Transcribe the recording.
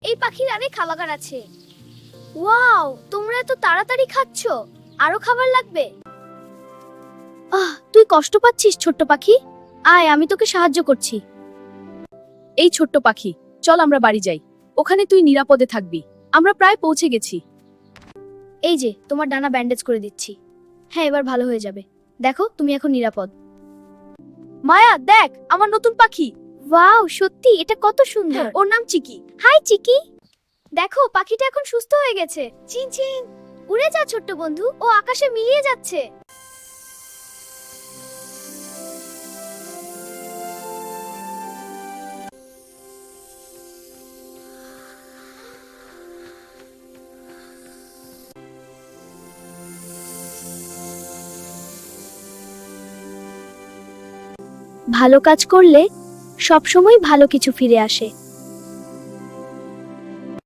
এই পাখির অনেক খাবার আছে। ওয়াও, তোমরা এত তাড়াতাড়ি খাচ্ছ, আরো খাবার লাগবে? তুই কষ্ট পাচ্ছিস ছোট্ট পাখি? আয়, আমি তোকে সাহায্য করছি। এই ছোট্ট পাখি, চল আমরা বাড়ি যাই। ওখানে তুই নিরাপদে থাকবি। আমরা প্রায় পৌঁছে গেছি। এই যে তোমার ডানা ব্যান্ডেজ করে দিচ্ছি। হ্যাঁ, এবার ভালো হয়ে যাবে। দেখো, তুমি এখন নিরাপদ। মায়া, দেখ আমার নতুন পাখি। ওয়াও, সত্যি এটা কত সুন্দর। ওর নাম চিকি। হাই চিকি, দেখো পাখিটা এখন সুস্থ হয়ে গেছে। চিন চিন, উড়ে যা ছোট্ট বন্ধু, ও আকাশে মিলিয়ে যাচ্ছে। ভালো কাজ করলে সবসময় ভালো কিছু ফিরে আসে।